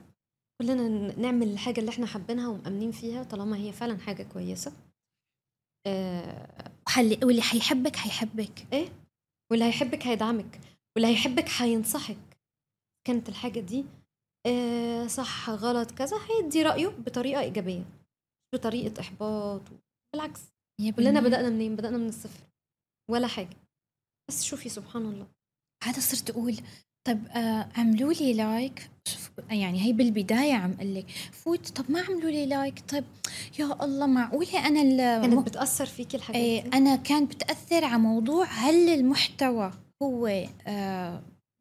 كلنا نعمل الحاجة اللي احنا حابينها ومأمنين فيها طالما هي فعلا حاجة كويسة. واللي هيحبك ايه، واللي هيحبك هيدعمك، واللي هيحبك هينصحك. كانت الحاجة دي صح غلط كذا، هيدي رأيه بطريقة إيجابية مش بطريقة إحباط. بالعكس، كلنا بدأنا منين؟ بدأنا من الصفر ولا حاجة. بس شوفي سبحان الله. هذا صرت أقول طب عملوا لي لايك، يعني هي بالبداية عم قال لك فوت، طب ما عملوا لي لايك، طيب يا الله معقولة أنا كانت بتأثر فيكي الحاجات دي؟ أنا كان بتأثر على موضوع هل المحتوى هو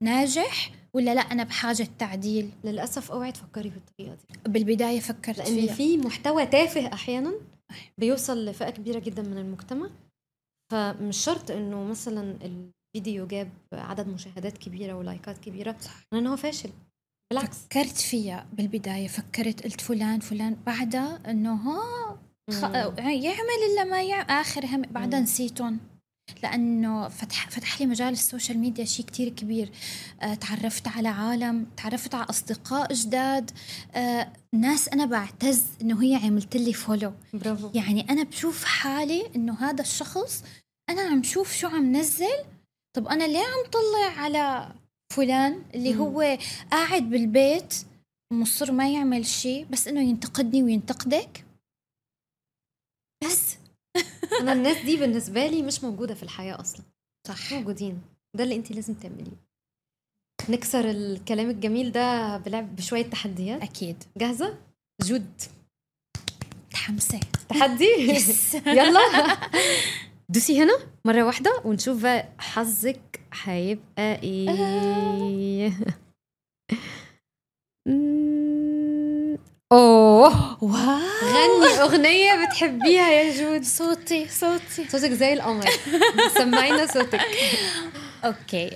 ناجح ولا لا أنا بحاجة تعديل. للأسف اوعي تفكري بالطريقة دي. بالبداية فكرت لأن فيها، في محتوى تافه أحيانا بيوصل لفئة كبيرة جدا من المجتمع، فمش شرط إنه مثلا الفيديو جاب عدد مشاهدات كبيرة ولايكات كبيرة لأنه هو فاشل. بالعكس، فكرت فيها بالبداية، فكرت قلت فلان بعدها إنه يعمل إلا ما يعمل آخر هم، بعدها نسيتهم لأنه فتح لي مجال السوشيال ميديا شيء كتير كبير. تعرفت على عالم، تعرفت على أصدقاء جداد، ناس أنا بعتز إنه هي عملت لي فولو. برافو. يعني أنا بشوف حالي إنه هذا الشخص أنا عم شوف شو عم نزل، طب أنا ليه عم طلع على فلان اللي هو قاعد بالبيت مصر ما يعمل شيء بس إنه ينتقدني وينتقدك بس. أنا الناس دي بالنسبة لي مش موجودة في الحياة أصلا. صح، موجودين. ده اللي أنتي لازم تعمليه. نكسر الكلام الجميل ده بلعب بشوية تحديات. أكيد. جاهزة؟ جود متحمسة. تحدي؟ يلا دوسي هنا مرة واحدة ونشوف بقى حظك هيبقى ايه. اوه واو، غني أغنية بتحبيها يا جود. صوتك زي القمر. سمعينا صوتك. اوكي.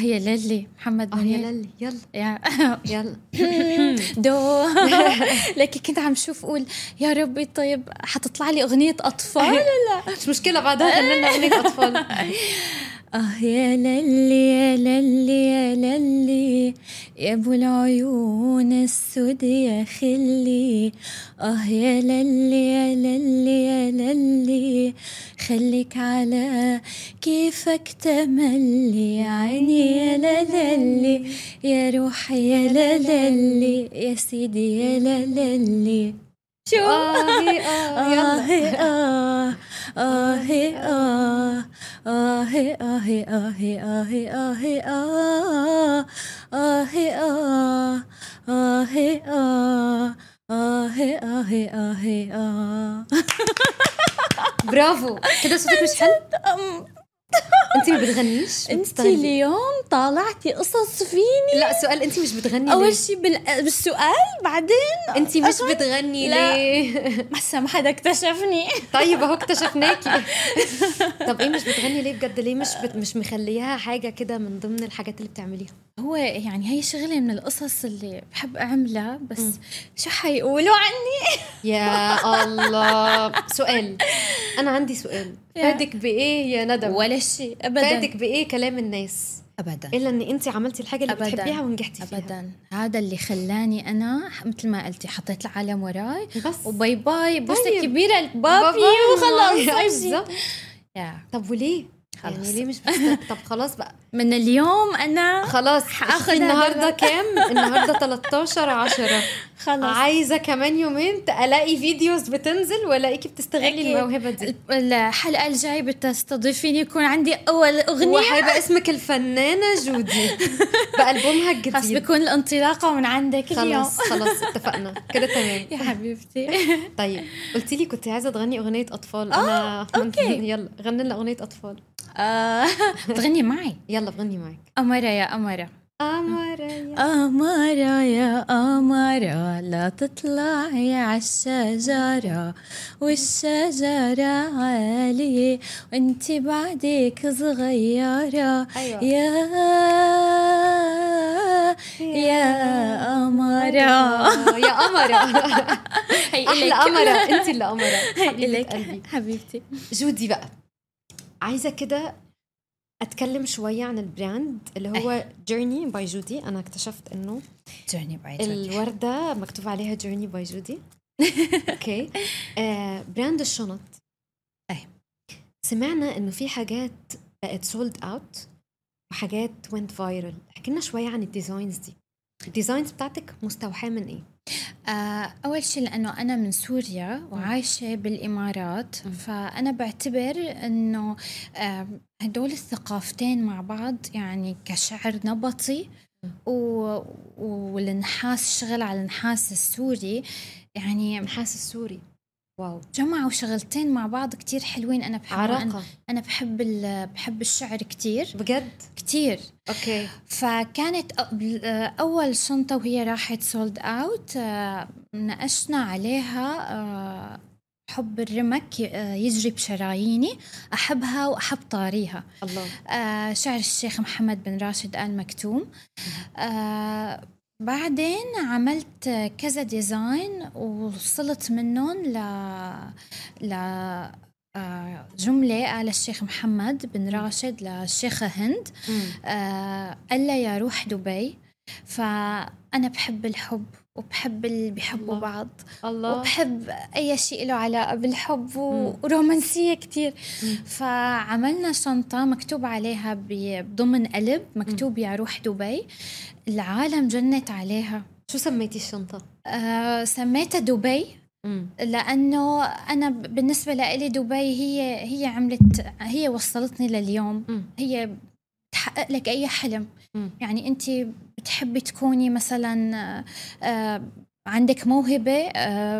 يا للي محمد منير. يا للي يلا يلا دو لكن كنت عم شوف قول يا ربي طيب حتطلع لي أغنية أطفال لا مش مشكلة، بعدها غنينا أغنية أطفال. يا للي يا للي يا للي يا ابو العيون السود يا خلي. يا للي يا للي يا للي خليك على كيفك تملي يا عيني يا للي يا روحي يا للي يا سيدي يا للي. شو يلا برافو كده. صوتك مش حلو. انت ما بتغنيش؟ انت اليوم طالعتي قصص فيني. لا سؤال، انت مش بتغني اول ليه؟ شيء بالسؤال، بعدين انت مش بتغني ليه؟ بس ما حدا اكتشفني. طيب اهو اكتشفناكي. طب ايه مش بتغني ليه بجد؟ ليه مش مخليها حاجه كده من ضمن الحاجات اللي بتعمليها؟ هو يعني هي شغله من القصص اللي بحب اعملها، بس شو حيقولوا عني؟ يا الله. سؤال، انا عندي سؤال. فادك بايه يا ندم؟ ولا شيء ابدا. فادك بايه كلام الناس؟ ابدا، الا ان انت عملتي الحاجه اللي بتحبيها ونجحتي فيها. ابدا. هذا اللي خلاني انا مثل ما قلتي حطيت العالم وراي بس وباي باي بوسه طيب. كبيره لبابي وخلاص. طب وليه خلص. يعني ليه مش طب خلاص بقى من اليوم انا خلاص هاخد النهارده كام؟ النهارده 13/10. خلص. عايزه كمان يومين الاقي فيديوز بتنزل والاقيكي بتستغلي الموهبه دي. الحلقه الجايه بتستضيفيني يكون عندي اول اغنيه وهيبقى اسمك الفنانه جودي بألبومها الجديد. خلاص بيكون الانطلاقه من عندك اليوم. خلاص اتفقنا كده تمام يا حبيبتي. طيب قلتي لي كنت عايزه تغني اغنيه اطفال. أوكي. يلا غني لنا اغنيه اطفال. تغني معي. يلا بغني معاك. أمرة يا أمرة. أمارة يا أمارة لا تطلعي عالشجرة والشجرة عالية وانتي بعدك صغيرة. أيوة. يا أمارة يا أمارة أحلى أمارة، أنتي اللي أمارة حبيبة قلبي. حبيبتي جودي بقى، عايزة كده أتكلم شوية عن البراند اللي هو جيرني باي جودي. أنا اكتشفت إنه جيرني باي جودي الوردة مكتوب عليها جيرني باي جودي. أوكي. براند الشنط. سمعنا إنه في حاجات بقت سولد أوت وحاجات went viral. احكي لنا شوية عن الديزاينز دي. الديزاينز بتاعتك مستوحاة من إيه؟ أول شيء لأنه أنا من سوريا وعايشة بالإمارات، فأنا بعتبر أنه هدول الثقافتين مع بعض، يعني كشعر نبطي والنحاس، شغل على النحاس السوري، يعني النحاس السوري، واو، جمعوا شغلتين مع بعض كتير حلوين. أنا بحب أنا بحب الشعر كتير بجد كتير. أوكي. فكانت أول شنطة وهي راحت سولد أوت، ناقشنا عليها حب الرمك يجري بشراييني، أحبها وأحب طاريها. الله. شعر الشيخ محمد بن راشد آل مكتوم. بعدين عملت كذا ديزاين ووصلت منهم جملة على الشيخ محمد بن راشد للشيخة هند، ألا يا روح دبي. فأنا بحب الحب وبحب اللي بيحبوا بعض. الله. وبحب أي شيء له علاقة بالحب ورومانسية كتير. فعملنا شنطة مكتوب عليها بضمن قلب مكتوب يا روح دبي. العالم جنت عليها. شو سميتي الشنطة؟ سميتها دبي، لأنه أنا بالنسبة لي دبي هي وصلتني لليوم. هي تحقق لك أي حلم. يعني أنت بتحبي تكوني مثلا عندك موهبة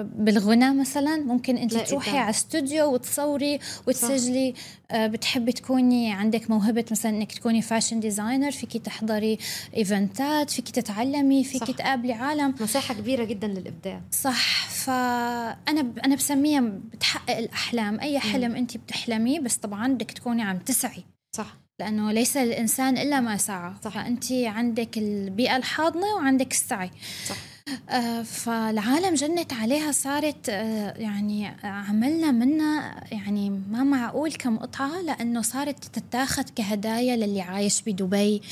بالغناء مثلا، ممكن أنت تروحي على استوديو وتصوري وتسجلي. بتحبي تكوني عندك موهبة مثلا أنك تكوني فاشن ديزاينر، فيكي تحضري إيفنتات، فيكي تتعلمي، فيكي تقابلي عالم. مساحة كبيرة جدا للإبداع. صح. فأنا بسميها بتحقق الأحلام. أي حلم أنت بتحلميه، بس طبعا بدك تكوني عم تسعي. صح. لأنه ليس للإنسان إلا ما سعى. صح. فأنت عندك البيئة الحاضنة وعندك السعي. صح. فالعالم جنت عليها، صارت يعني عملنا منها يعني ما معقول كم قطعة، لأنه صارت تتاخد كهدايا للي عايش بدبي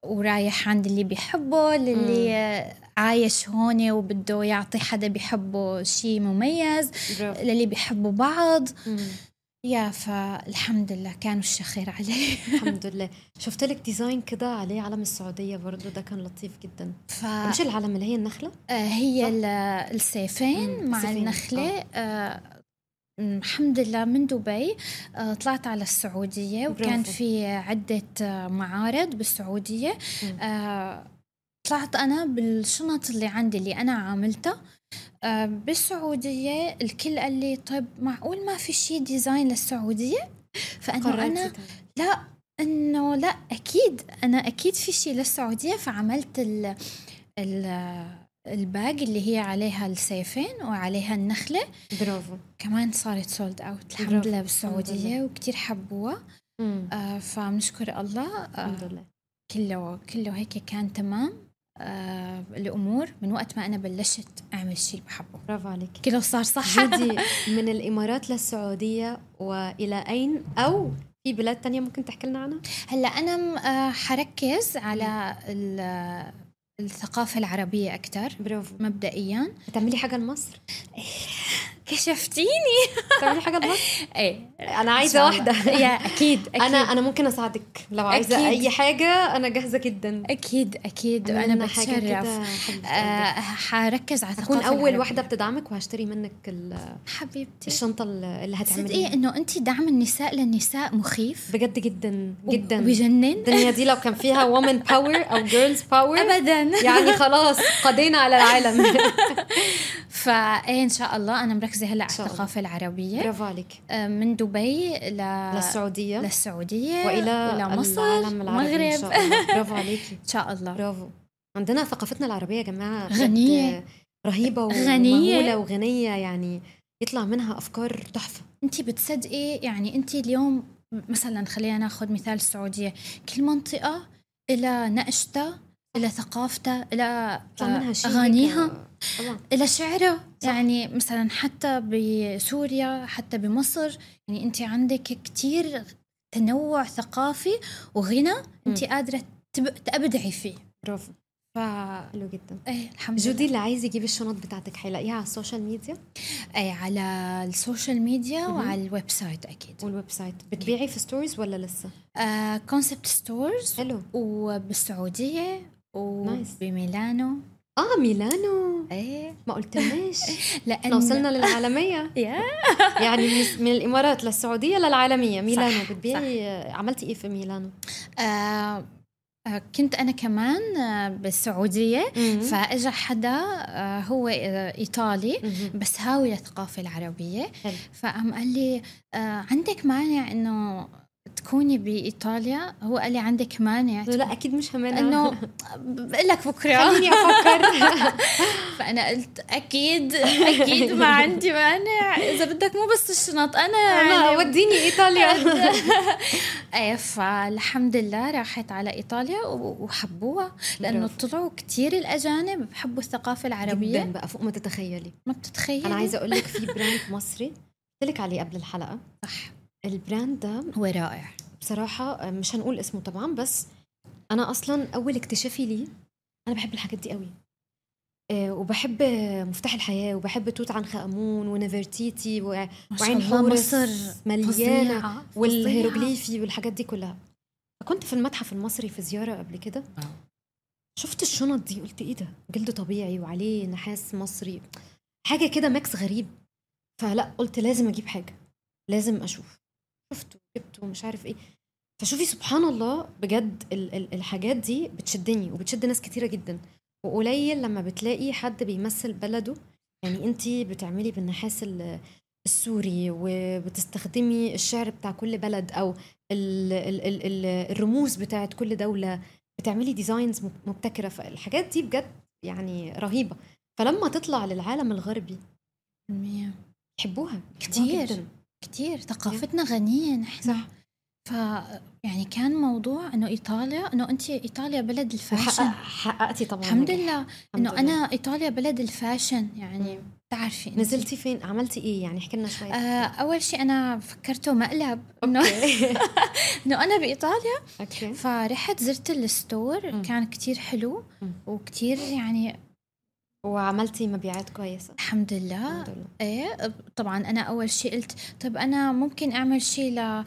ورايح عند اللي بيحبه، للي عايش هون وبده يعطي حدا بيحبه شيء مميز، للي بيحبوا بعض. فالحمد لله كانوا الشخير عليه. الحمد لله. شفت لك ديزاين كده عليه علم السعودية برضو، ده كان لطيف جدا. مش العلم اللي هي النخلة؟ هي السيفين مع النخلة. الحمد لله من دبي طلعت على السعودية، وكان في عدة معارض بالسعودية. طلعت أنا بالشنط اللي عندي اللي أنا عاملتها بالسعودية. الكل قال لي طيب معقول ما في شيء ديزاين للسعودية؟ فأنا لا أكيد أنا أكيد في شيء للسعودية. فعملت الباج اللي هي عليها السيفين وعليها النخلة. برافو. كمان صارت سولد أوت الحمد لله بالسعودية، وكتير حبوها. فمشكر الله. الحمد لله. كله هيك كان تمام. الأمور من وقت ما أنا بلشت أعمل الشيء اللي بحبه. برافو عليك. كله صار صح. جودي، من الإمارات للسعودية وإلى أين، أو في بلاد تانية ممكن تحكي لنا عنها؟ هلأ أنا حركز على الثقافة العربية أكتر. برافو. مبدئيا تعملي حاجة لمصر؟ كشفتيني. تعملي حاجة لمصر؟ ايه أنا عايزة واحدة. يا أكيد. أنا ممكن أساعدك لو عايزة أكيد. أي حاجة أنا جاجهزة جدا. أكيد أنا بتشرف. حركز على الثقافة. أكون أول واحدة بتدعمك وهشتري منك حبيبتي الشنطة اللي هتعمليها. صدقي إنه أنتي دعم النساء للنساء مخيف بجد جدا جدا. وبيجنن. الدنيا دي لو كان فيها woman power أو girls power أبدا يعني خلاص قضينا على العالم. فإيه إن شاء الله أنا مركزة مركزة هلا على الثقافة العربية. برافو عليك. من دبي للسعودية وإلى مصر المغرب إن شاء الله. برافو عليكي إن شاء الله. برافو. عندنا ثقافتنا العربية يا جماعة غنية، رهيبة ومهولة وغنية، يعني يطلع منها أفكار تحفة. أنت بتصدقي يعني أنت اليوم مثلا خلينا ناخذ مثال السعودية، كل منطقة إلى نقشتها، إلى ثقافتها، إلى أغانيها، إلى شعرها. يعني مثلا حتى بسوريا، حتى بمصر، يعني أنت عندك كتير تنوع ثقافي وغنى أنت قادرة تبدعي فيه. برافو. حلو جدا. ايه الحمد لله. جودي اللي عايز يجيب الشنط بتاعتك هيلاقيها على السوشيال ميديا؟ ايه على السوشيال ميديا وعلى الويب سايت اكيد. والويب سايت بتبيعي في ستورز ولا لسه؟ كونسبت ستورز. حلو. وبالسعودية وبميلانو. ميلانو. ايه ما قلتلناش. لأن وصلنا للعالمية. يعني من الإمارات للسعودية للعالمية. ميلانو بتبيعي. عملتي ايه في ميلانو؟ كنت أنا كمان بالسعودية. فأجا حدا هو إيطالي بس هاوي الثقافة العربية. فقام قال لي عندك مانع إنه تكوني بإيطاليا؟ هو قال لي عندك مانع؟ لا أكيد مش همانع، إنه بقول لك بكرة خليني أفكر. فأنا قلت أكيد ما عندي مانع، إذا بدك مو بس الشنط أنا يعني وديني إيطاليا. أيه فالحمد لله راحت على إيطاليا وحبوها، لأنه طلعوا كتير الأجانب بحبوا الثقافة العربية جدا بقى فوق ما تتخيلي. ما بتتخيلي. أنا عايزة أقول لك في براند مصري قلت لك عليه قبل الحلقة. صح. البراند ده هو رائع بصراحة، مش هنقول اسمه طبعا، بس أنا أصلا أول اكتشافي ليه، أنا بحب الحاجات دي قوي. وبحب مفتاح الحياة، وبحب توت عنخ آمون ونفرتيتي وعين حورس مليانة والهيروغليفي والحاجات دي كلها. فكنت في المتحف المصري في زيارة قبل كده، شفت الشنط دي قلت إيه ده؟ جلد طبيعي وعليه نحاس مصري، حاجة كده ماكس غريب. فلا قلت لازم أجيب حاجة، لازم أشوف. شفته جبته مش عارف إيه. فشوفي سبحان الله بجد الحاجات دي بتشدني وبتشد ناس كتيرة جدا، وقليل لما بتلاقي حد بيمثل بلده. يعني انتي بتعملي بالنحاس السوري وبتستخدمي الشعر بتاع كل بلد او الرموز بتاعت كل دولة، بتعملي ديزاينز مبتكرة. فالحاجات دي بجد يعني رهيبة. فلما تطلع للعالم الغربي يحبوها كتير ثقافتنا غنية نحن. صح. يعني كان موضوع انه ايطاليا، انه انت ايطاليا بلد الفاشن. حققتي طبعا الحمد لله انه انا ايطاليا بلد الفاشن. يعني بتعرفي نزلتي فين؟ عملتي ايه؟ يعني احكي لنا شويه. اول شيء انا فكرته مقلب انه انه انا بايطاليا. فرحت زرت الستور. كان كتير حلو وكتير يعني، وعملتي مبيعات كويسة الحمد لله. ايه طبعا انا اول شيء قلت طب انا ممكن اعمل شيء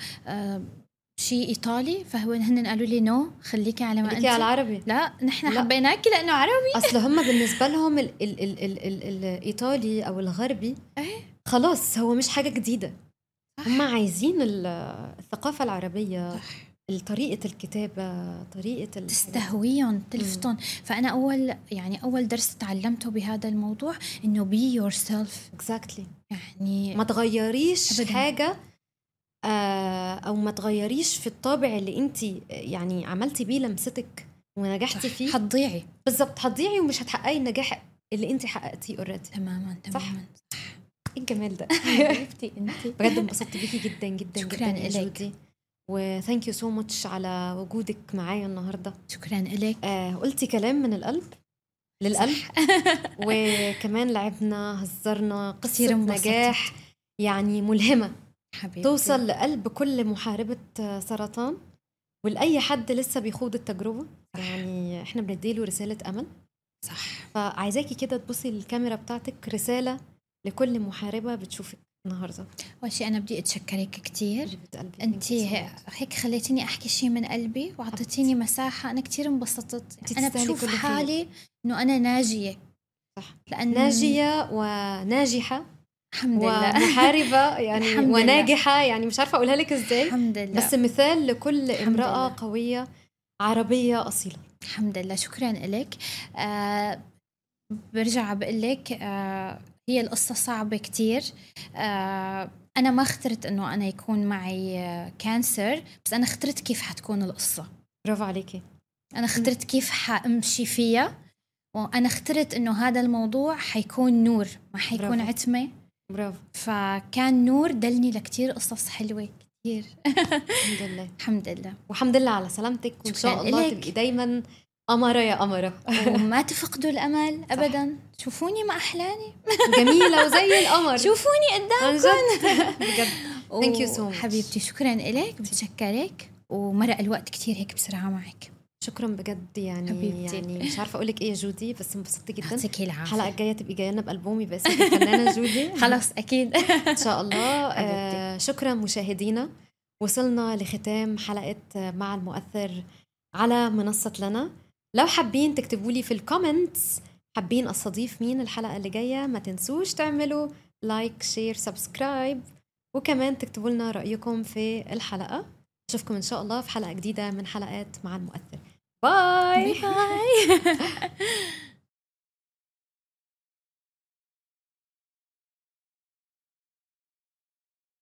شيء ايطالي. هن قالوا لي نو، خليكي على ما انت على العربي. لا نحن حبيناكي لانه عربي. اصل هم بالنسبه لهم الايطالي او الغربي خلاص هو مش حاجه جديده. هم عايزين الثقافه العربيه، طريقه الكتابه، طريقه تستهويهم تلفتهم. فانا اول درس تعلمته بهذا الموضوع انه be yourself. exactly. يعني ما تغيريش أبداً حاجه او ما تغيريش في الطابع اللي انت يعني عملتي بيه لمستك ونجحتي فيه. هتضيعي بالظبط، هتضيعي ومش هتحققي النجاح اللي انت حققتيه اوريدي. تماما. صح. ايه الجمال ده. حبيبتي انت بجد انبسطت بيكي جدا جدا شكرا جدا يا جودي، وثانك يو سو ماتش على وجودك معايا النهارده. شكرا لك. قلتي كلام من القلب للقلب. وكمان لعبنا هزرنا قصة نجاح يعني ملهمة حبيبتي. توصل لقلب كل محاربة سرطان ولأي حد لسه بيخوض التجربة. يعني احنا بنديله رسالة أمل. صح. فعايزاكي كده تبصي للكاميرا بتاعتك رسالة لكل محاربة بتشوفك النهاردة. أول شيء أنا بدي أتشكرك كتير. أنت هيك خليتيني أحكي شيء من قلبي وعطيتيني مساحة. أنا كتير انبسطت. أنا بشوف حالي إنه أنا ناجية. صح. لأن ناجية وناجحة الحمد لله ومحاربة يعني وناجحة. يعني مش عارفة أقولها لك إزاي. الحمد لله. بس مثال لكل امرأة قوية عربية أصيلة. الحمد لله. شكرا لك. برجع بقول لك هي القصة صعبة كتير. أنا ما اخترت إنه أنا يكون معي كانسر، بس أنا اخترت كيف حتكون القصة. برافو عليكي. أنا اخترت كيف حأمشي فيها، وأنا اخترت إنه هذا الموضوع حيكون نور، ما حيكون برافو. عتمة. برافو. فكان نور دلني لكتير قصص حلوة كتير. الحمد لله. الحمد لله. والحمد لله على سلامتك، وإن شاء الله إليك. تبقي دايما قمرة يا قمرة. وما تفقدوا الأمل أبدا. شوفوني مع أحلامي جميلة وزي القمر. شوفوني قدامكم بجد. Thank you so much. حبيبتي شكرا إليك، بتشكرك، ومرق الوقت كتير هيك بسرعة معك. شكرا بجد يعني حبيبتي. يعني مش عارفة أقولك إيه يا جودي، بس انبسطت جدا. يعطيكي العافية. الحلقة الجاية تبقي جاية لنا بألبومي بس الفنانة جودي. خلاص أكيد. إن شاء الله. شكرا مشاهدينا، وصلنا لختام حلقة مع المؤثر على منصة لنا. لو حابين تكتبوا لي في الكومنتس حابين أستضيف مين الحلقة اللي جاية، ما تنسوش تعملوا لايك شير سبسكرايب، وكمان تكتبوا لنا رأيكم في الحلقة. أشوفكم إن شاء الله في حلقة جديدة من حلقات مع المؤثر. باي.